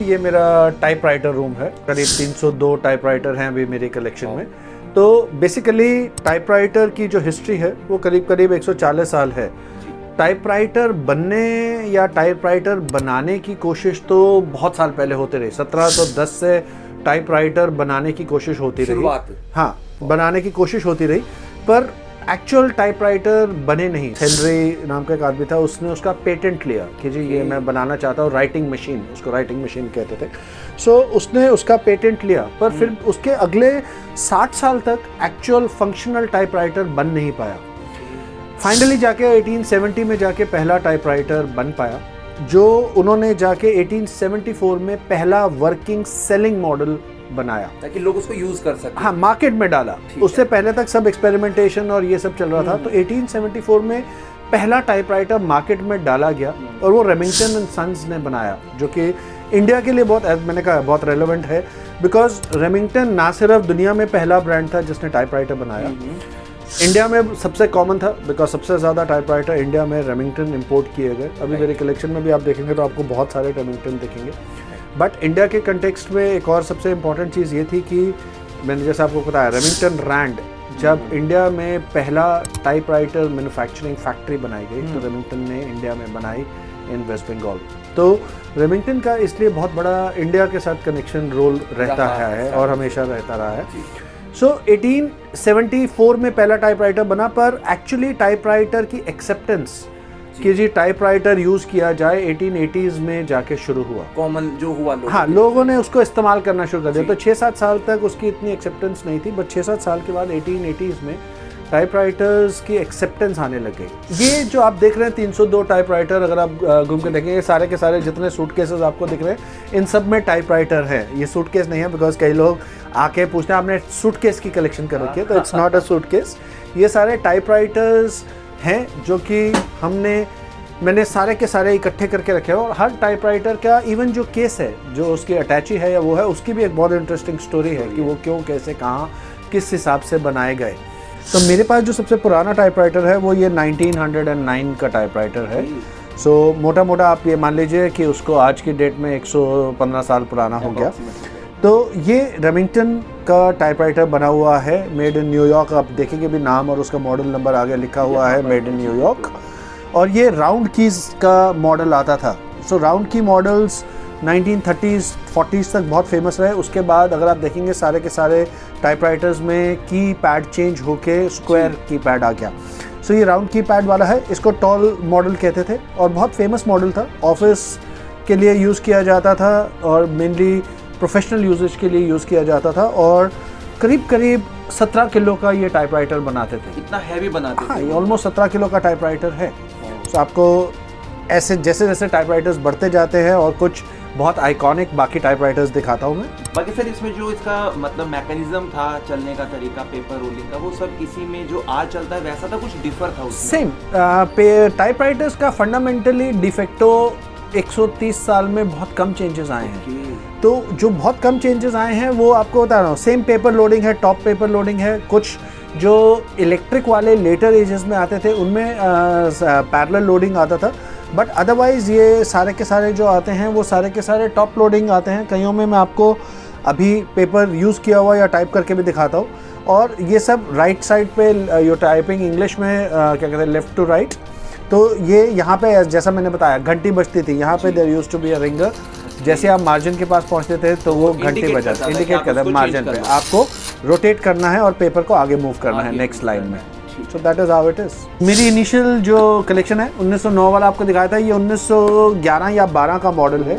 ये मेरा typewriter room है। करीब 302 टाइपराइटर हैं अभी मेरी कलेक्शन में। तो बेसिकली टाइपराइटर की जो हिस्ट्री है वो करीब करीब 140 साल है। टाइपराइटर बनने या टाइपराइटर बनाने की कोशिश तो बहुत साल पहले होते रही। 1710 से टाइपराइटर बनाने की कोशिश होती रही। हाँ, बनाने की कोशिश होती रही, पर एक्चुअल टाइपराइटर बने नहीं। हेनरी नाम का एक आदमी था, उसने उसका पेटेंट लिया कि जी ये मैं बनाना चाहता हूँ राइटिंग मशीन, उसको राइटिंग मशीन कहते थे। सो उसने उसका पेटेंट लिया, पर फिर उसके अगले 60 साल तक एक्चुअल फंक्शनल टाइपराइटर बन नहीं पाया। फाइनली जाके 1870 में जाके पहला टाइपराइटर बन पाया, जो उन्होंने जाके 1874 में पहला वर्किंग सेलिंग मॉडल बनाया ताकि लोग उसको यूज कर सकें। हाँ, मार्केट में डाला। उससे पहले तक सब एक्सपेरिमेंटेशन और ये सब चल रहा था। तो 1874 में पहला टाइपराइटर मार्केट में डाला गया और वो रेमिंगटन एंड सन्स ने बनाया, जो कि इंडिया के लिए बहुत, मैंने कहा, बहुत रेलेवेंट है। बिकॉज रेमिंगटन ना सिर्फ दुनिया में पहला ब्रांड था जिसने टाइपराइटर बनाया, इंडिया में सबसे कॉमन था, बिकॉज सबसे ज़्यादा टाइपराइटर इंडिया में रेमिंगटन इंपोर्ट किए गए। अभी मेरे कलेक्शन में भी आप देखेंगे तो आपको बहुत सारे रेमिंगटन दिखेंगे। बट इंडिया के कंटेक्स्ट में एक और सबसे इम्पॉर्टेंट चीज़ ये थी कि मैंने जैसे आपको बताया, रेमिंगटन रैंड जब इंडिया में पहला टाइपराइटर मैन्युफैक्चरिंग फैक्ट्री बनाई गई तो रेमिंगटन ने इंडिया में बनाई इन वेस्ट बंगाल। तो रेमिंगटन का इसलिए बहुत बड़ा इंडिया के साथ कनेक्शन रोल रहता है और हमेशा रहता रहा है। सो 1874 में पहला टाइपराइटर बना, पर एक्चुअली टाइपराइटर की एक्सेप्टेंस कि जी टाइपराइटर यूज किया जाए 1880s में जाके शुरू हुआ। कॉमन जो हुआ हाँ, लोगों ने उसको इस्तेमाल करना शुरू कर दिया। तो 6-7 साल तक उसकी इतनी एक्सेप्टेंस नहीं थी, बट 6-7 साल के बाद 1880s में टाइपराइटर्स की एक्सेप्टेंस आने लग गई। ये जो आप देख रहे हैं 302 टाइपराइटर, अगर आप घूम के देखेंगे, सारे के सारे जितने सूटकेसेस आपको दिख रहे हैं इन सब में टाइपराइटर है। ये सूटकेस नहीं है, बिकॉज कई लोग आके पूछते हैं आपने सूटकेस की कलेक्शन कर रखी है, तो इट्स नॉट अ सूटकेस। ये सारे टाइपराइटर्स हैं जो कि मैंने सारे के सारे इकट्ठे करके रखे हैं। और हर टाइपराइटर का इवन जो केस है, जो उसकी अटैची है या वो है, उसकी भी एक बहुत इंटरेस्टिंग स्टोरी है कि वो क्यों, कैसे, कहाँ, किस हिसाब से बनाए गए। तो मेरे पास जो सबसे पुराना टाइपराइटर है वो ये 1909 का टाइपराइटर है। सो मोटा मोटा आप ये मान लीजिए कि उसको आज की डेट में 115 साल पुराना हो गया। तो ये रेमिंगटन का टाइपराइटर बना हुआ है, मेड इन न्यूयॉर्क। आप देखेंगे भी नाम और उसका मॉडल नंबर आगे लिखा हुआ है, मेड इन न्यूयॉर्क। और ये राउंड कीज का मॉडल आता था। सो राउंड की मॉडल्स 1930s 40s तक बहुत फेमस रहे। उसके बाद अगर आप देखेंगे सारे के सारे टाइपराइटर्स में की पैड चेंज होके स्क्वायर की पैड आ गया। सो ये राउंड की पैड वाला है, इसको टॉल मॉडल कहते थे और बहुत फेमस मॉडल था। ऑफिस के लिए यूज़ किया जाता था और मेनली प्रोफेशनल यूजेज के लिए यूज़ किया जाता था। और करीब करीब 17 किलो का ये टाइपराइटर बनाते थे। इतना हैवी बनाते थे? हाँ, ये ऑलमोस्ट 17 किलो का टाइपराइटर है। तो आपको ऐसे जैसे जैसे टाइपराइटर्स बढ़ते जाते हैं और कुछ बहुत आइकॉनिक बाकी टाइपराइटर्स दिखाता हूँ मैं। बाकी सर इसमें जो इसका मतलब मैकेनिज्म था, चलने का तरीका, पेपर रोलिंग का, वो सब इसी में जो आज चलता है वैसा था, कुछ डिफर था उसमें? सेम टाइपराइटर्स का फंडामेंटली डिफेक्टो 130 साल में बहुत कम चेंजेस आए हैं। तो जो बहुत कम चेंजेस आए हैं वो आपको बता रहा हूँ। सेम पेपर लोडिंग है, टॉप पेपर लोडिंग है। कुछ जो इलेक्ट्रिक वाले लेटर एजेस में आते थे उनमें पैरेलल लोडिंग आता था, बट अदरवाइज़ ये सारे के सारे जो आते हैं वो सारे के सारे टॉप लोडिंग आते हैं। कईयों में मैं आपको अभी पेपर यूज़ किया हुआ या टाइप करके भी दिखाता हूँ। और ये सब राइट साइड पे यो टाइपिंग इंग्लिश में क्या कहते हैं, लेफ़्ट टू राइट। तो ये यहाँ पे जैसा मैंने बताया घंटी बजती थी, यहाँ पे there used to be a ringer. जैसे आप मार्जिन के पास पहुँचते थे तो वो घंटी बजाता, इंडिकेट करता है मार्जिन पे आपको रोटेट करना है और पेपर को आगे मूव करना है नेक्स्ट लाइन में। सो that is how it is. मेरी इनिशियल जो कलेक्शन है 1909 वाला आपको दिखाया था, ये 1911 या 12 का मॉडल है।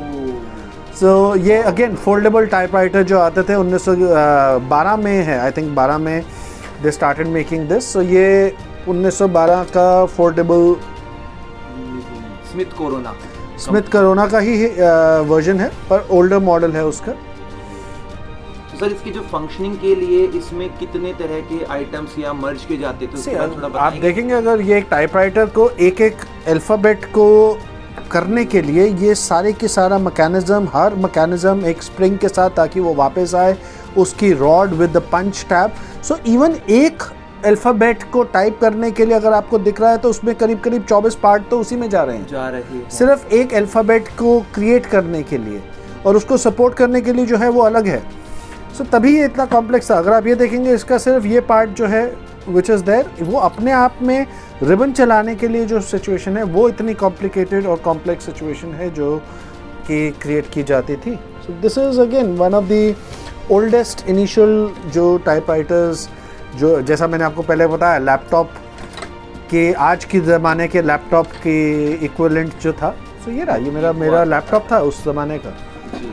सो ये अगेन फोल्डेबल टाइपराइटर जो आते थे 1912 में है, आई थिंक 12 में दे स्टार्टेड मेकिंग दिस। सो ये 1912 का फोल्डेबल स्मिथ कोरोना का ही वर्जन है, पर ओल्डर मॉडल है उसका। सर इसकी जो फंक्शनिंग के लिए इसमें कितने तरह के आइटम्स या मर्ज के जाते थे उसके बारे में थोड़ा बताएंगे? आप देखेंगे अगर ये एक टाइपराइटर को एक एक अल्फ़ाबेट को करने के लिए ये सारे की सारा मैकेनिज्म, हर मैकेनिज्म एक स्प्रिंग के साथ ताकि वो वापस आए, उसकी rod with the punch tab. So even एक अल्फ़ाबेट को टाइप करने के लिए अगर आपको दिख रहा है तो उसमें करीब करीब 24 पार्ट तो उसी में जा रहे हैं, सिर्फ एक अल्फ़ाबेट को क्रिएट करने के लिए। और उसको सपोर्ट करने के लिए जो है वो अलग है। सो तभी ये इतना कॉम्प्लेक्स था। अगर आप ये देखेंगे इसका सिर्फ ये पार्ट जो है विच इज़ देयर, वो अपने आप में रिबन चलाने के लिए जो सिचुएशन है वो इतनी कॉम्प्लिकेटेड और कॉम्प्लेक्स सिचुएशन है जो कि क्रिएट की जाती थी। So this is again one of the oldest initial जो टाइपराइटर्स, जो जैसा मैंने आपको पहले बताया लैपटॉप के आज के ज़माने के लैपटॉप के इक्विवेलेंट जो था। सो ये रहा, ये मेरा लैपटॉप था उस ज़माने का,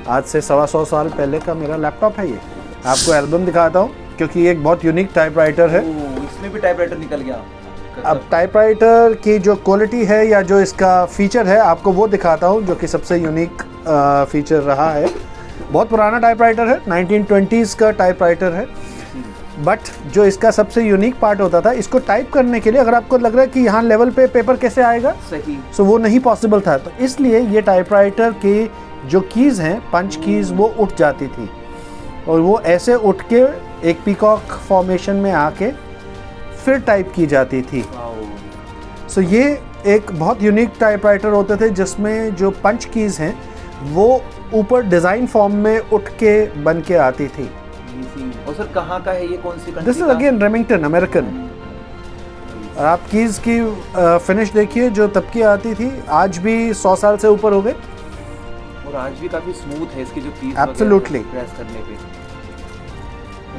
आज से 125 साल पहले का मेरा लैपटॉप है ये। आपको एल्बम दिखाता हूँ क्योंकि ये एक बहुत यूनिक टाइपराइटर है। इसमें भी टाइपराइटर निकल गया। अब टाइपराइटर की जो क्वालिटी है या जो इसका फीचर है आपको वो दिखाता हूँ जो कि सबसे यूनिक फीचर रहा है। बहुत पुराना टाइपराइटर है, 1920s का टाइपराइटर है, बट जो इसका सबसे यूनिक पार्ट होता था, इसको टाइप करने के लिए अगर आपको लग रहा है कि यहाँ लेवल पे पेपर कैसे आएगा, सही, सो वो नहीं पॉसिबल था। तो इसलिए ये टाइपराइटर की जो कीज़ हैं, पंच कीज़, वो उठ जाती थी और वो ऐसे उठ के एक पीकॉक फॉर्मेशन में आके फिर टाइप की जाती थी। सो ये एक बहुत यूनिक टाइपराइटर होते थे जिसमें जो पंच कीज़ हैं वो ऊपर डिज़ाइन फॉर्म में उठ के बन के आती थी। और सर कहाँ का है ये, कौन सी country? This is again Remington, American. आप कीज़ की फिनिश देखिए जो तब की आती थी, आज भी 100 साल से ऊपर हो गए और आज भी काफ़ी स्मूथ है इसकी जो कीज एब्सोल्युटली प्रेस करने पे।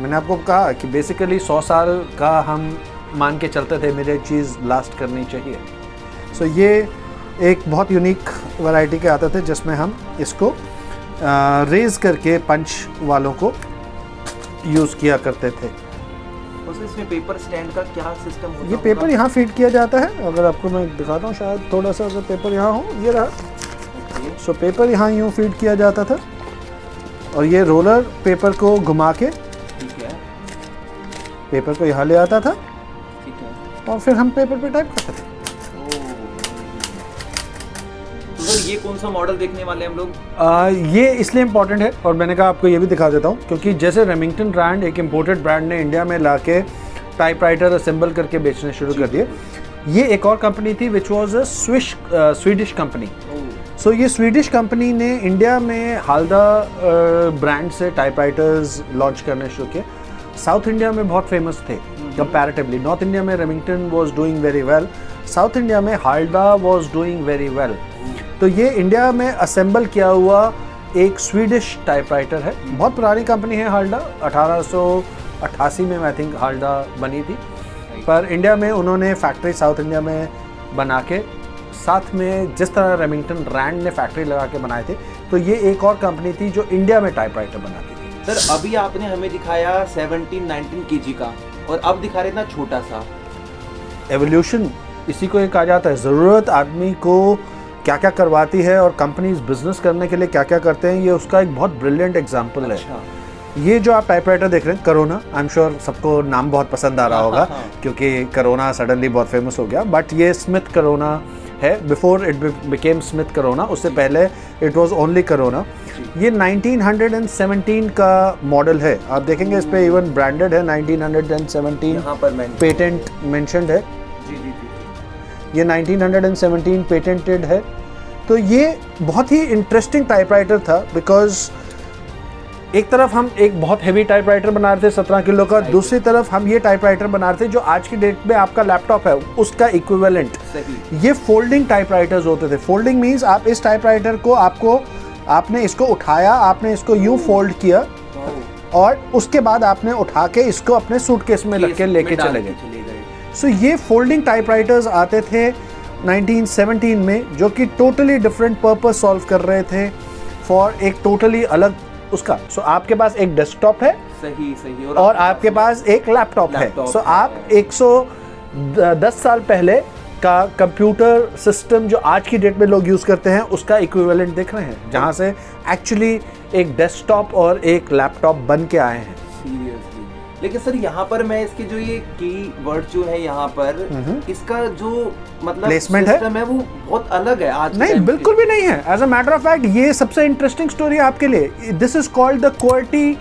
मैंने आपको कहा कि बेसिकली 100 साल का हम मान के चलते थे मेरे चीज़ लास्ट करनी चाहिए। सो ये एक बहुत यूनिक वैरायटी के आते थे जिसमें हम इसको रेज करके पंच वालों को यूज़ किया करते थे। और सर इसमें पेपर स्टैंड का क्या सिस्टम होता है? ये पेपर यहाँ फीड किया जाता है। अगर आपको मैं दिखाता हूँ शायद थोड़ा सा, अगर पेपर यहाँ हो, ये रहा। सो पेपर यहाँ यूँ फीड किया जाता था और ये रोलर पेपर को घुमा के ठीक है, पेपर को यहाँ ले आता था ठीक है, और फिर हम पेपर पे टाइप करते थे। तो सर ये कौन सा मॉडल देखने वाले हैं हम लोग? ये इसलिए इम्पॉर्टेंट है और मैंने कहा आपको ये भी दिखा देता हूँ क्योंकि जैसे रेमिंगटन ब्रांड एक इम्पोर्टेड ब्रांड ने इंडिया में लाके टाइपराइटर असेंबल करके बेचने शुरू कर दिए। ये एक और कंपनी थी which was a Swedish company. So ये स्वीडिश कंपनी ने इंडिया में हालदा ब्रांड से टाइपराइटर्स लॉन्च करने शुरू किए। साउथ इंडिया में बहुत फेमस थे कंपैरेटिवली। नॉर्थ इंडिया में Remington was doing very well, South India में Halda was doing very well. तो ये इंडिया में असेंबल किया हुआ एक स्वीडिश टाइपराइटर है। बहुत पुरानी कंपनी है हालडा, 1888 में आई थिंक हालडा बनी थी, पर इंडिया में उन्होंने फैक्ट्री साउथ इंडिया में बना के साथ में जिस तरह रेमिंगटन ब्रांड ने फैक्ट्री लगा के बनाए थे, तो ये एक और कंपनी थी जो इंडिया में टाइपराइटर बनाती थी। सर अभी आपने हमें दिखाया 17-19 kg का और अब दिखा रहे इतना छोटा सा। एवोल्यूशन इसी को एक कहा जाता है। ज़रूरत आदमी को क्या क्या करवाती है और कंपनीज बिजनेस करने के लिए क्या क्या करते हैं, ये उसका एक बहुत ब्रिलियंट एग्जांपल है। ये जो आप टाइपराइटर देख रहे हैं करोना, आई एम श्योर सबको नाम बहुत पसंद आ रहा होगा क्योंकि करोना सडनली बहुत फेमस हो गया, बट ये स्मिथ करोना है। Before it became Smith corona, उससे पहले इट वाज ओनली करोना। ये 1917 का मॉडल है। आप देखेंगे इस पे इवन ब्रांडेड है 1917, यहाँ पर पेटेंट मेंशन्ड है। जी जी जी, ये 1917 पेटेंटेड है। तो ये बहुत ही इंटरेस्टिंग टाइपराइटर था बिकॉज एक तरफ हम एक बहुत हैवी टाइपराइटर बना रहे थे 17 किलो का, दूसरी तरफ हम ये टाइपराइटर बना रहे थे जो आज की डेट में आपका लैपटॉप है उसका इक्विवेलेंट। ये फोल्डिंग टाइपराइटर्स होते थे। फोल्डिंग मीन्स आप इस टाइपराइटर को आपने इसको उठाया, आपने इसको यूं फोल्ड किया और उसके बाद आपने उठा के इसको अपने सूटकेस में रख के लेके चले गए। सो ये फोल्डिंग टाइपराइटर्स आते थे 1917 में जो कि टोटली डिफरेंट पर्पस सॉल्व कर रहे थे फॉर एक टोटली अलग उसका। सो आपके पास एक डेस्कटॉप है, सही और आपके पास एक लैपटॉप है। सो आप 110 साल पहले का कंप्यूटर सिस्टम जो आज की डेट में लोग यूज़ करते हैं उसका इक्विवेलेंट देख रहे हैं, जहाँ से एक्चुअली एक डेस्कटॉप और एक लैपटॉप बन के आए हैं। सीरियसली। लेकिन सर यहाँ पर मैं इसके जो ये की वर्ड जो है यहाँ पर इसका जो मतलब प्लेसमेंट है वो बहुत अलग है आज नहीं, बिल्कुल भी नहीं है। As a matter of fact ये सबसे इंटरेस्टिंग स्टोरी है आपके लिए। This is called the QWERTY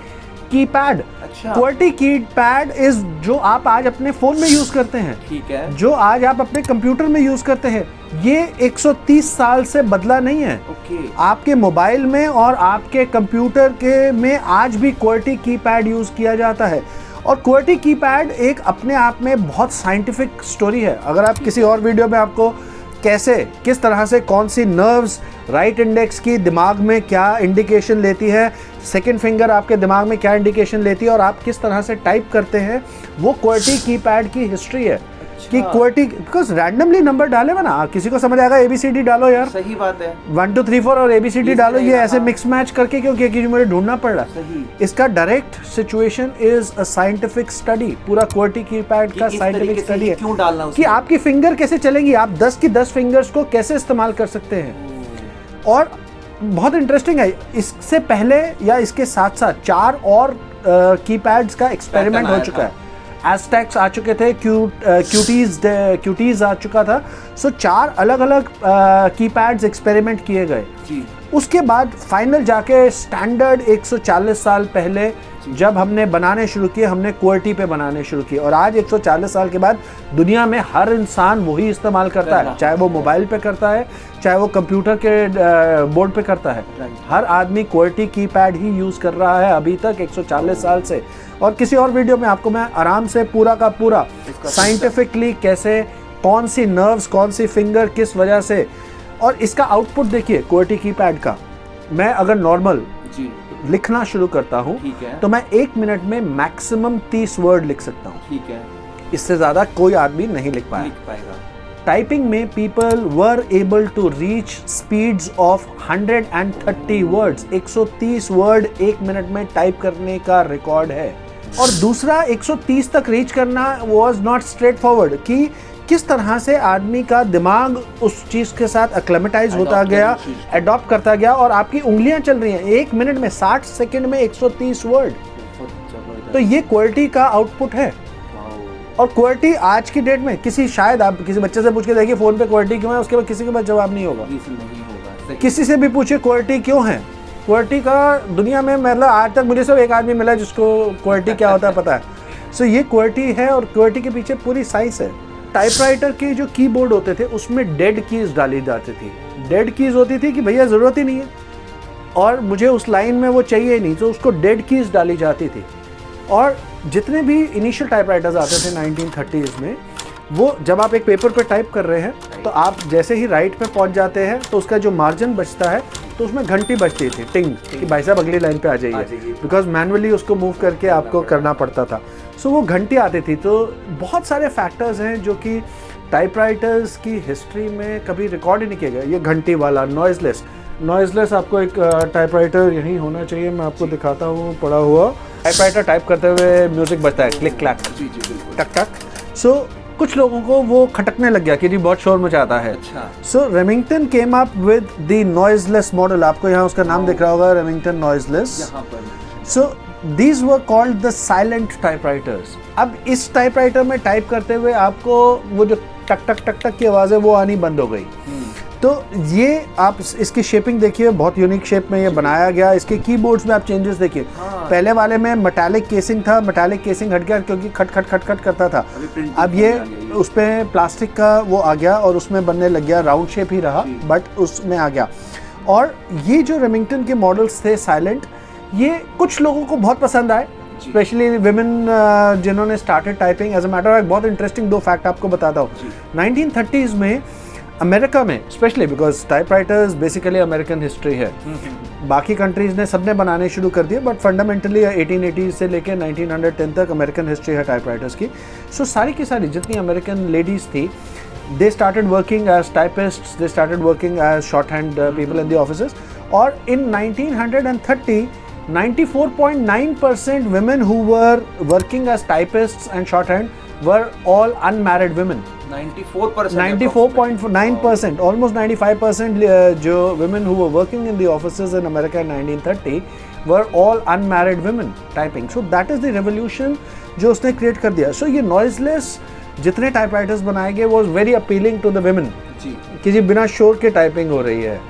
keypad. अच्छा। QWERTY कीपैड इज जो आप आज अपने फोन में यूज करते हैं, ठीक है, जो आज आप अपने कंप्यूटर में यूज करते हैं, ये 130 साल से बदला नहीं है। ओके। आपके मोबाइल में और आपके कंप्यूटर के में आज भी QWERTY कीपैड यूज किया जाता है। और QWERTY कीपैड एक अपने आप में बहुत साइंटिफिक स्टोरी है। अगर आप किसी और वीडियो में आपको कैसे किस तरह से कौन सी नर्व्स राइट इंडेक्स की दिमाग में क्या इंडिकेशन लेती है, सेकंड फिंगर आपके दिमाग में क्या इंडिकेशन लेती है और आप किस तरह से टाइप करते हैं, वो QWERTY कीपैड की हिस्ट्री है। कि QWERTY बिकॉज रैंडमली नंबर डाले हुए ना, किसी को समझ आएगा ABCD डालो यार, सही बात है, 1 2 3 4 और ABCD डालो, ये ऐसे मिक्स मैच करके क्यों किया, क्योंकि मुझे ढूंढना पड़ रहा है। इसका direct situation is a scientific study. पूरा QWERTY कीपैड का साइंटिफिक स्टडी है क्यों डालना कि आपकी फिंगर कैसे चलेंगी, आप 10 की 10 फिंगर्स को कैसे इस्तेमाल कर सकते हैं। और बहुत इंटरेस्टिंग है, इससे पहले या इसके साथ साथ 4 और कीपैड्स का एक्सपेरिमेंट हो चुका है। एज़टेक्स आ चुके थे, क्यूटीज आ चुका था। सो 4 अलग अलग कीपैड्स एक्सपेरिमेंट किए गए। उसके बाद फाइनल जाके स्टैंडर्ड 140 साल पहले जब हमने बनाने शुरू किए, हमने QWERTY पे बनाने शुरू किए। और आज 140 साल के बाद दुनिया में हर इंसान वही इस्तेमाल करता है, चाहे वो मोबाइल पे करता है, चाहे वो कंप्यूटर के बोर्ड पे करता है। हर आदमी QWERTY कीपैड ही यूज़ कर रहा है अभी तक 140 साल से। और किसी और वीडियो में आपको मैं आराम से पूरा का पूरा साइंटिफिकली कैसे, कौन सी नर्व्स, कौन सी फिंगर, किस वजह से, और इसका आउटपुट देखिए QWERTY कीपैड का। मैं अगर नॉर्मल लिखना शुरू करता हूँ तो मैं 1 मिनट में मैक्सिमम 30 वर्ड लिख सकता हूँ। ठीक है, इससे ज़्यादा कोई आदमी नहीं लिख पाएगा। टाइपिंग में people were able to reach speeds of 130 words. 130 word 1 minute में टाइप करने का रिकॉर्ड है। और दूसरा 130 तक रीच करना वाज नॉट स्ट्रेट फॉरवर्ड, कि किस तरह से आदमी का दिमाग उस चीज़ के साथ एक्लेमेटाइज होता गया, अडॉप्ट करता गया, और आपकी उंगलियां चल रही हैं 1 मिनट में, 60 सेकंड में 130 वर्ड। तो ये QWERTY का आउटपुट है। और QWERTY आज की डेट में शायद आप किसी बच्चे से पूछ के देखिए फ़ोन पे QWERTY क्यों है, उसके बाद किसी के पास जवाब नहीं होगा। किसी से भी पूछे QWERTY क्यों है, QWERTY का दुनिया में मतलब आज तक मुझे सिर्फ एक आदमी मिला है जिसको QWERTY क्या होता है पता है। सो ये QWERTY है, और QWERTY के पीछे पूरी साइंस है। टाइपराइटर के जो कीबोर्ड होते थे उसमें डेड कीज डाली जाती थी। डेड कीज होती थी कि भैया ज़रूरत ही नहीं है और मुझे उस लाइन में वो चाहिए ही नहीं, तो उसको डेड कीज डाली जाती थी। और जितने भी इनिशियल टाइपराइटर्स आते थे 1930s में, वो जब आप एक पेपर पे टाइप कर रहे हैं तो आप जैसे ही राइट पे पहुंच जाते हैं तो उसका जो मार्जिन बचता है तो उसमें घंटी बजती थी, टिंग, कि भाई साहब अगली लाइन पे आ जाइए, बिकॉज मैनुअली उसको मूव करके आपको करना पड़ता था। सो वो घंटी आती थी। तो बहुत सारे फैक्टर्स हैं जो कि टाइपराइटर्स की हिस्ट्री में कभी रिकॉर्ड ही नहीं किया गया। ये घंटी वाला नॉइज़लेस आपको एक टाइपराइटर यहीं होना चाहिए, मैं आपको दिखाता हूँ पड़ा हुआ। टाइपराइटर टाइप करते हुए म्यूजिक बजता है, क्लिक क्लैक, टक टक। सो कुछ लोगों को वो खटकने लग गया कि जी बहुत शोर मचाता है। So Remington came up with the noiseless model. आपको यहाँ उसका नाम दिख रहा होगा, Remington noiseless. So these were called the silent typewriters। अब इस टाइपराइटर में टाइप करते हुए आपको वो जो टक टक टक टक की आवाज़ है वो आनी बंद हो गई। तो ये आप इसकी शेपिंग देखिए, बहुत यूनिक शेप में ये बनाया गया। इसके कीबोर्ड्स में आप चेंजेस देखिए। पहले वाले में मेटालिक केसिंग था, मेटालिक केसिंग हट गया क्योंकि खट खट खट खट करता था। अब ये उस पर प्लास्टिक का वो आ गया और उसमें बनने लग गया, राउंड शेप ही रहा बट उसमें आ गया। और ये जो रेमिंगटन के मॉडल्स थे साइलेंट, ये कुछ लोगों को बहुत पसंद आए, स्पेशली विमेन जिन्होंने started typing. As a matter of बहुत इंटरेस्टिंग 2 फैक्ट आपको बताता हूँ। 1930s में अमेरिका में specially, because typewriters basically American history है, बाकी कंट्रीज़ ने सबने बनाने शुरू कर दिए, बट फंडामेंटली 1880 से लेकर 1910 तक अमेरिकन हिस्ट्री है टाइपराइटर्स की। सो सारी की सारी जितनी अमेरिकन लेडीज़ थी, they started working as typists, they started working as shorthand people in the offices। और in 1930 94.9% women who were working as typists and shorthand were all unmarried women। 94.9%, almost 95% जो women who were working in the offices in America in 1930 were all unmarried women typing। So that is the revolution जो उसने create कर दिया। So ये noiseless जितने typewriters बनाए गए was very appealing to the women कि जी बिना शोर के टाइपिंग हो रही है।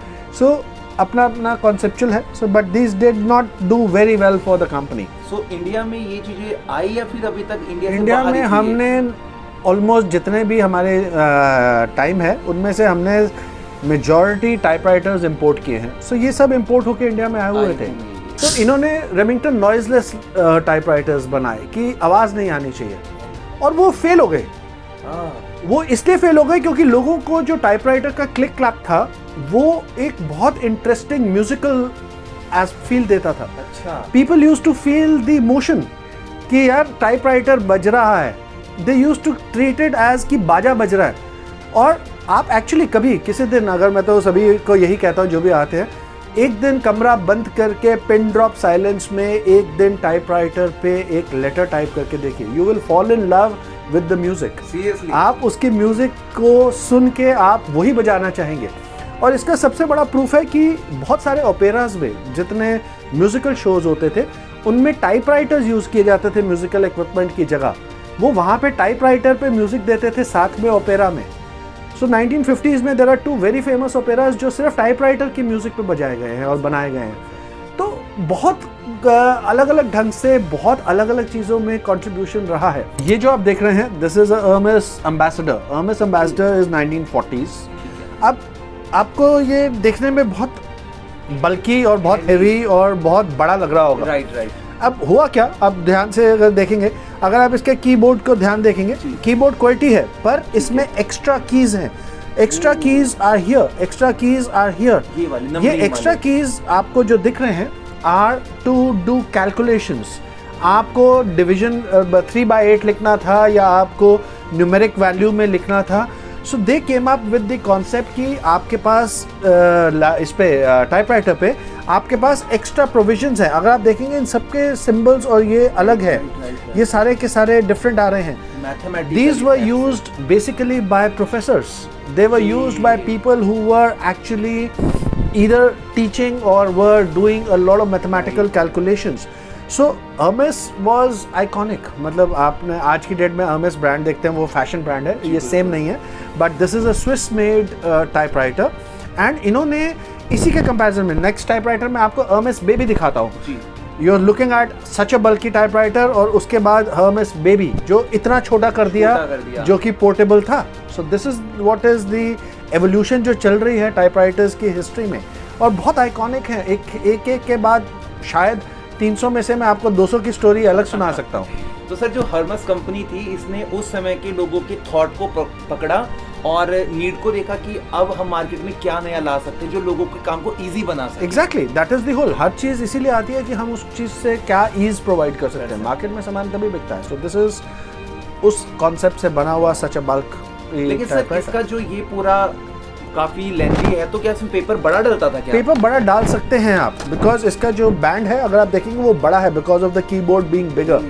So अपना अपना कॉन्सेप्चुअल है, so but this did not do very well for the company. So India में ये चीजें आई या फिर अभी तक इंडिया में ही थी हमने ऑलमोस्ट जितने भी हमारे टाइम है उनमें से हमने मेजॉरिटी टाइपराइटर्स इंपोर्ट किए हैं। सो ये सब इंपोर्ट होकर इंडिया में आए हुए थे। तो इन्होंने रेमिंगटन नॉइजलेस टाइपराइटर्स बनाए कि आवाज़ नहीं आनी चाहिए, और वो फेल हो गए। वो इसलिए फेल हो गए क्योंकि लोगों को जो टाइपराइटर का क्लिक क्लैक था वो एक बहुत इंटरेस्टिंग म्यूजिकल एज फील देता था। अच्छा, people use to feel the emotion कि यार टाइपराइटर बज रहा है, they use to treat it as कि बाजा बज रहा है। और आप एक्चुअली कभी किसी दिन, अगर मैं तो सभी को यही कहता हूँ जो भी आते हैं, एक दिन कमरा बंद करके पिन ड्रॉप साइलेंस में एक दिन टाइपराइटर पे एक लेटर टाइप करके देखिए, you will fall in love with the music. Seriously, आप उसकी म्यूजिक को सुन के आप वही बजाना चाहेंगे। और इसका सबसे बड़ा प्रूफ है कि बहुत सारे ओपेराज में जितने म्यूजिकल शोज होते थे उनमें टाइपराइटर्स यूज़ किए जाते थे म्यूजिकल इक्विपमेंट की जगह। वो वहाँ पे टाइपराइटर पे म्यूजिक देते थे साथ में ओपेरा में। सो 1950s में देयर आर 2 वेरी फेमस ओपेराज जो सिर्फ टाइपराइटर की म्यूजिक पे बजाए गए हैं और बनाए गए हैं। तो बहुत अलग अलग ढंग से बहुत अलग अलग चीज़ों में कंट्रीब्यूशन रहा है। ये जो आप देख रहे हैं, this is Hermes ambassador. Hermes ambassador is 1940s। अब आपको ये देखने में बहुत बल्कि और बहुत हेवी और बहुत बड़ा लग रहा होगा। राइट। अब हुआ क्या, अब ध्यान से अगर देखेंगे, अगर आप इसके कीबोर्ड को ध्यान देखेंगे, कीबोर्ड क्वालिटी है पर इसमें एक्स्ट्रा कीज हैं। Extra keys are here, extra keys are here. ये एक्स्ट्रा कीज आपको जो दिख रहे हैं आर टू डू कैलकुलेशंस। आपको डिवीजन 3/8 लिखना था या आपको न्यूमेरिक वैल्यू में लिखना था। So they came up with the concept कि आपके पास इस पे टाइपराइटर पे आपके पास एक्स्ट्रा प्रोविजंस हैं। अगर आप देखेंगे इन सबके सिंबल्स और ये अलग है, ये सारे के सारे डिफरेंट आ रहे हैं। These were used basically by professors. They were used by people who were actually either teaching or were doing a lot of mathematical calculations. So Hermes was iconic. मतलब आपने आज की डेट में Hermes ब्रांड देखते हैं, वो fashion brand है, ये सेम नहीं है, but this is a Swiss made typewriter. And इन्होंने इसी के कंपैरिजन में नेक्स्ट टाइपराइटर में आपको Hermes बेबी दिखाता हूँ। You are looking at such a bulky typewriter, और उसके बाद Hermes बेबी जो इतना छोटा कर दिया जो कि पोर्टेबल था। सो this is what is the evolution जो चल रही है टाइपराइटर्स की हिस्ट्री में, और बहुत आइकॉनिक है। एक के बाद शायद 300 में से मैं आपको 200 की स्टोरी अलग सुना सकता हूँ। तो सर, जो Hermes कंपनी थी इसने उस समय के लोगों के थॉट को पकड़ा और नीड को देखा कि अब हम मार्केट में क्या नया ला सकते हैं जो लोगों के काम को इजी बना सके। Exactly, that is the whole. हर चीज़ इसीलिए आती है कि हम उस चीज़ से क्या ईज प्रोवाइड कर सकते हैं। मार्केट में सामान तभी बिकता है। सो दिस इज उस कॉन्सेप्ट से बना हुआ सच अ बल्क। लेकिन सर, इसका जो ये पूरा काफी लेंथी है, तो क्या इसमें पेपर बड़ा डलता था क्या? पेपर बड़ा डाल सकते हैं आप, बिकॉज इसका जो बैंड है अगर आप देखेंगे वो बड़ा है because of the keyboard being bigger.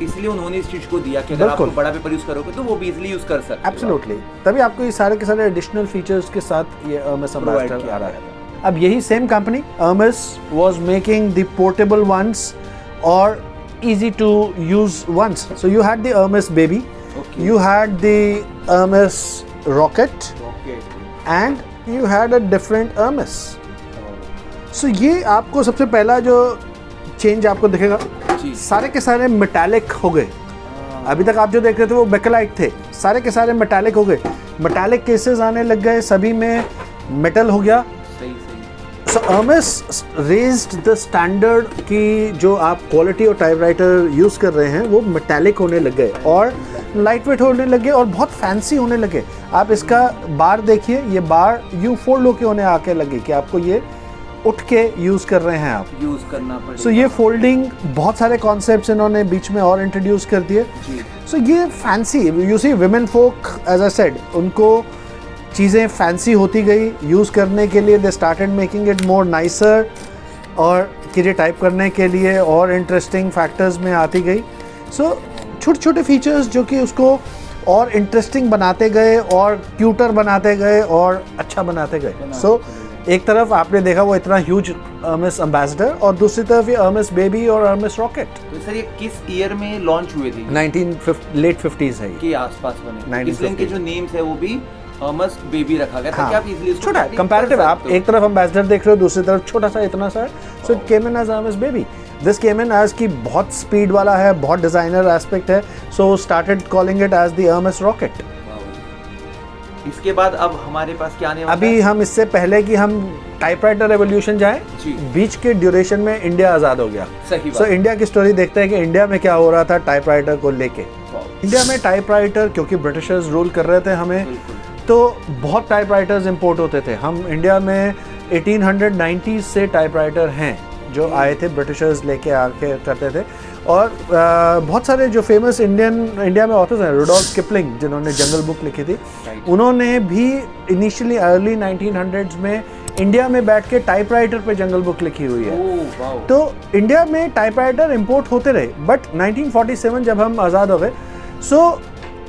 इसलिए उन्होंने इस चीज को दिया कि अगर आप बड़ा पेपर यूज करोगे तो वो भी इजीली यूज कर सकते हैं। एब्सोल्युटली, तभी आपको ये सारे के सारे एडिशनल फीचर्स के साथ ये Hermes एम्बेसडर आ रहा है। अब यही same company Hermes was making the portable ones और easy to use ones. So you had the Hermes baby, you had the Hermes rocket, and you had a different Hermes. So ये आपको सबसे पहला जो चेंज आपको दिखेगा, सारे के सारे मेटालिक हो गए। अभी तक आप जो देख रहे थे वो बेकेलाइट थे, सारे के सारे मेटालिक हो गए। मेटालिक केसेस आने लग गए, सभी में मेटल हो गया। सो Hermes raised the standard कि जो आप क्वालिटी और टाइपराइटर यूज़ कर रहे हैं वो मेटालिक होने लग गए और लाइट वेट होने लगे और बहुत फैंसी होने लगे। आप इसका बार देखिए, ये बार यूँ फोल्ड होके होने आके लगे कि आपको ये उठ के यूज़ कर रहे हैं, आप यूज़ करना पड़ेगा। सो ये फोल्डिंग, बहुत सारे कॉन्सेप्ट्स इन्होंने बीच में और इंट्रोड्यूस कर दिए। सो ये fancy, you see women folk as I said, उनको चीज़ें फैंसी होती गई यूज़ करने के लिए। They started making it more nicer, और चीज़ें टाइप करने के लिए और इंटरेस्टिंग फैक्टर्स में आती गई। सो छोटे छोटे फीचर्स जो कि उसको और इंटरेस्टिंग बनाते गए और क्यूटर बनाते गए और अच्छा बनाते गए। सो एक तरफ आपने देखा वो इतना ह्यूज Hermes एम्बेसडर, और दूसरी तरफ ये Hermes बेबी और Hermes रॉकेट। तो सर ये किस ईयर में लॉन्च हुए थे? लेट 50s है के आसपास बने। इसलिए इनके जो नेम्स है वो भी हर्मस बेबी रखा गया ताकि आप इजीली इसको छोटा carry कंपैरेटिव कर आप सकते हो। एक तरफ एम्बेसडर देख रहे हो दूसरी तरफ छोटा सा इतना सा है so it came in as Hermes baby this came in as की बहुत स्पीड वाला है बहुत डिजाइनर एस्पेक्ट है so started calling it as the Hermes rocket इसके बाद अब हमारे पास क्या आने वाला अभी है? हम इससे पहले कि हम टाइपराइटर रेवोल्यूशन जाएं जी। बीच के ड्यूरेशन में इंडिया आज़ाद हो गया सही सो बात। इंडिया की स्टोरी देखते हैं कि इंडिया में क्या हो रहा था टाइपराइटर को लेके वाओ, इंडिया में टाइपराइटर क्योंकि ब्रिटिशर्स रूल कर रहे थे हमें बिल्कुल। तो बहुत टाइपराइटर्स इंपोर्ट होते थे हम इंडिया में 1890 से टाइपराइटर हैं जो आए थे ब्रिटिशर्स लेके आके करते थे और बहुत सारे जो फेमस इंडिया में ऑथर्स हैं रुडोल्फ किपलिंग जिन्होंने जंगल बुक लिखी थी Right. उन्होंने भी इनिशियली अर्ली 1900s में इंडिया में बैठ के टाइपराइटर पे जंगल बुक लिखी हुई है ओह वाओ। तो इंडिया में टाइपराइटर इंपोर्ट होते रहे बट 1947 जब हम आज़ाद हो गए सो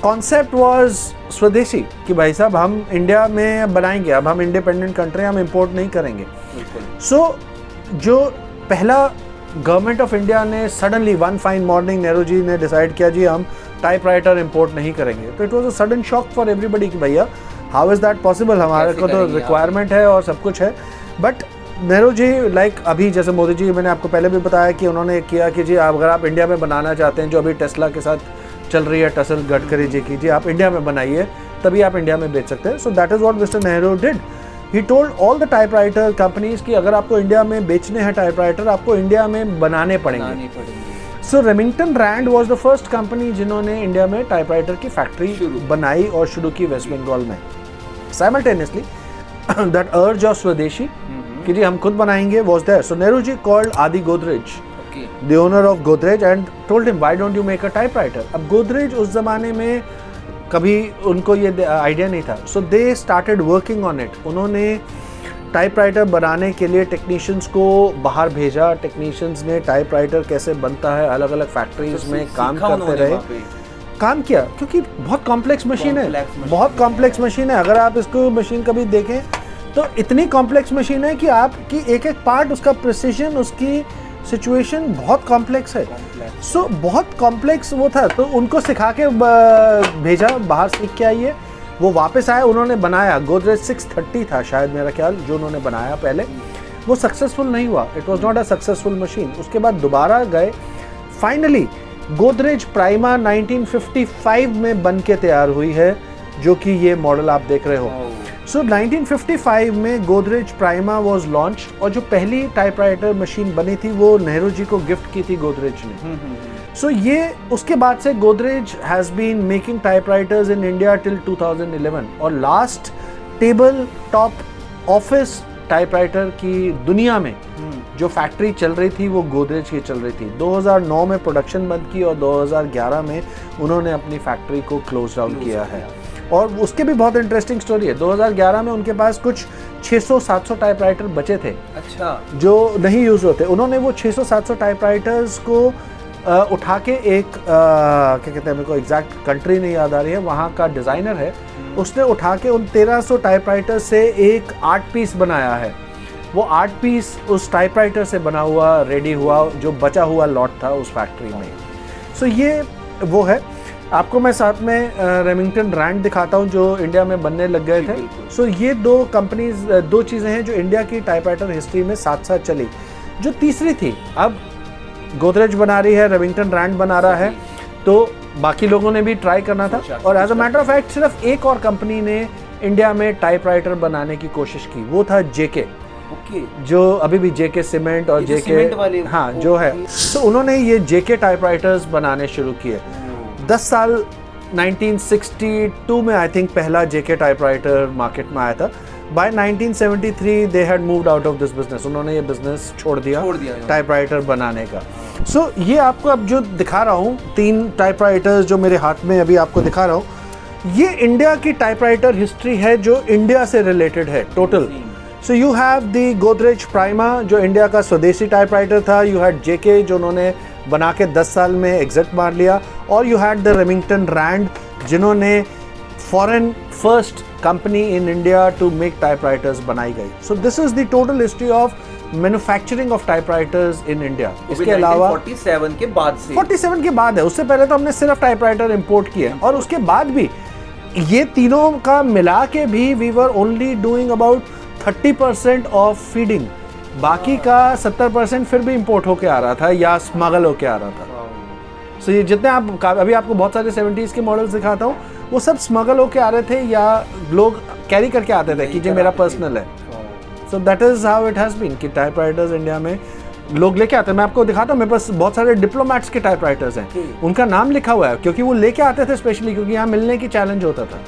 कॉन्सेप्ट वाज स्वदेशी कि भाई साहब हम इंडिया में बनाएंगे अब हम इंडिपेंडेंट कंट्री हम इंपोर्ट नहीं करेंगे बिल्कुल। सो जो पहला गवर्नमेंट ऑफ इंडिया ने suddenly one fine morning Nehru ji ने डिसाइड किया जी हम टाइपराइटर इंपोर्ट नहीं करेंगे तो it was a sudden shock for everybody कि भैया हाउ इज़ दैट पॉसिबल हमारे कैसे को तो करेंगे आप? रिक्वायरमेंट है और सब कुछ है बट नेहरू जी लाइक अभी जैसे मोदी जी मैंने आपको पहले भी बताया कि उन्होंने किया कि जी अगर आप इंडिया में बनाना चाहते हैं जो अभी टेस्ला के साथ चल रही है टसल गडकरी जी की जी आप इंडिया में बनाइए तभी आप इंडिया में बेच सकते हैं सो that is what mister Nehru did he told all the typewriter companies कि अगर आपको इंडिया में बेचने हैं टाइपराइटर आपको इंडिया में बनाने पड़ेंगे बनाने पड़ेंगे। So Remington Rand was the first company जिन्होंने इंडिया में टाइपराइटर की फैक्ट्री शुरू। बनाई और शुरू की वेस्ट बंगाल में साइमल्टेनियसली दैट अर्ज ऑफ स्वदेशी कि जी हम खुद बनाएंगे was there so Nehru ji called Adi Godrej okay. the owner of Godrej and told him why don't you make a typewriter अब Godrej उस ज़माने में कभी उनको ये आइडिया नहीं था so they started working on it उन्होंने टाइपराइटर बनाने के लिए टेक्नीशियंस को बाहर भेजा टेक्नीशियंस ने टाइपराइटर कैसे बनता है अलग अलग फैक्ट्रीज में काम सीखा करते उन्होंने रहे वहाँ पे। काम किया क्योंकि बहुत कॉम्प्लेक्स मशीन है Complex machine बहुत कॉम्प्लेक्स मशीन है अगर आप इसको मशीन कभी देखें तो इतनी कॉम्प्लेक्स मशीन है कि आपकी एक एक पार्ट उसका प्रिसीजन उसकी सिचुएशन बहुत कॉम्प्लेक्स है Complex। सो बहुत कॉम्प्लेक्स वो था तो उनको सिखा के भेजा बाहर सीख के आइए वो वापस आए उन्होंने बनाया गोदरेज 630 था शायद मेरा ख्याल जो उन्होंने बनाया पहले वो सक्सेसफुल नहीं हुआ it was not a successful machine उसके बाद दोबारा गए फाइनली गोदरेज प्राइमा 1955 में बन के तैयार हुई है जो कि ये मॉडल आप देख रहे हो सो 1955 में गोदरेज प्राइमा वाज लॉन्च और जो पहली टाइपराइटर मशीन बनी थी वो नेहरू जी को गिफ्ट की थी गोदरेज ने सो ये उसके बाद से Godrej has been making typewriters in India till 2011 और last table top office typewriter की दुनिया में जो फैक्ट्री चल रही थी वो गोदरेज की चल रही थी 2009 में प्रोडक्शन बंद की और 2011 में उन्होंने अपनी फैक्ट्री को क्लोज डाउन किया है और उसके भी बहुत इंटरेस्टिंग स्टोरी है 2011 में उनके पास कुछ 600-700 टाइपराइटर बचे थे अच्छा। जो नहीं यूज होते उन्होंने वो 600-700 टाइपराइटर्स को उठा के एक क्या कहते हैं मेरे को एग्जैक्ट कंट्री नहीं याद आ रही है वहाँ का डिज़ाइनर है उसने उठा के उन 1300 टाइपराइटर से एक 8 पीस बनाया है वो 8 पीस उस टाइपराइटर से बना हुआ रेडी हुआ जो बचा हुआ लॉट था उस फैक्ट्री में सो ये वो है आपको मैं साथ में रेमिंगटन रैंड दिखाता हूँ जो इंडिया में बनने लग गए थे सो ये दो कंपनीज दो चीज़ें हैं जो इंडिया की टाइपराइटर हिस्ट्री में साथ साथ चली जो तीसरी थी अब गोदरेज बना रही है रेमिंगटन रैंड बना रहा है तो बाकी लोगों ने भी ट्राई करना था और as a matter of fact सिर्फ एक और कंपनी ने इंडिया में टाइपराइटर बनाने की कोशिश की वो था जेके जो अभी भी जेके सीमेंट और जेके हाँ जो है तो उन्होंने ये जेके टाइपराइटर्स बनाने शुरू किए 10 साल 1962 में आई थिंक पहला जेके टाइपराइटर मार्केट में आया था by 1973 they had moved out of this business उन्होंने ये बिजनेस छोड़ दिया टाइपराइटर बनाने का सो ये आपको अब जो दिखा रहा हूँ 3 टाइपराइटर्स जो मेरे हाथ में अभी आपको दिखा रहा हूँ ये इंडिया की टाइपराइटर हिस्ट्री है जो इंडिया से रिलेटेड है total so you have the Godrej prima जो इंडिया का स्वदेशी टाइपराइटर था यू हैड जेके जो उन्होंने बना के 10 साल में एग्जिट मार लिया और you had the Remington Rand जिन्होंने foreign first company in India to make typewriters बनाई गई so this is the total history of manufacturing of typewriters in India इसके अलावा 47 के बाद से 47 के बाद है उससे पहले तो हमने सिर्फ टाइपराइटर इंपोर्ट किए और उसके बाद भी ये तीनों का मिला के भी we were only doing about 30% of feeding, बाकी का 70% फिर भी इंपोर्ट होके आ रहा था या स्मगल होके आ रहा था। सो ये जितने आप अभी आपको बहुत सारे 70s के मॉडल्स दिखाता हूँ, वो सब स्मगल होके आ रहे थे या लोग कैरी करके आते थे कि ये मेरा पर्सनल है। So that is how it has been कि टाइपराइटर्स इंडिया में लोग लेके आते हैं। मैं आपको दिखाता हूँ, मेरे पास बहुत सारे डिप्लोमैट्स के टाइपराइटर्स हैं, उनका नाम लिखा हुआ है क्योंकि वो लेके आते थे स्पेशली, क्योंकि यहाँ मिलने की चैलेंज होता था।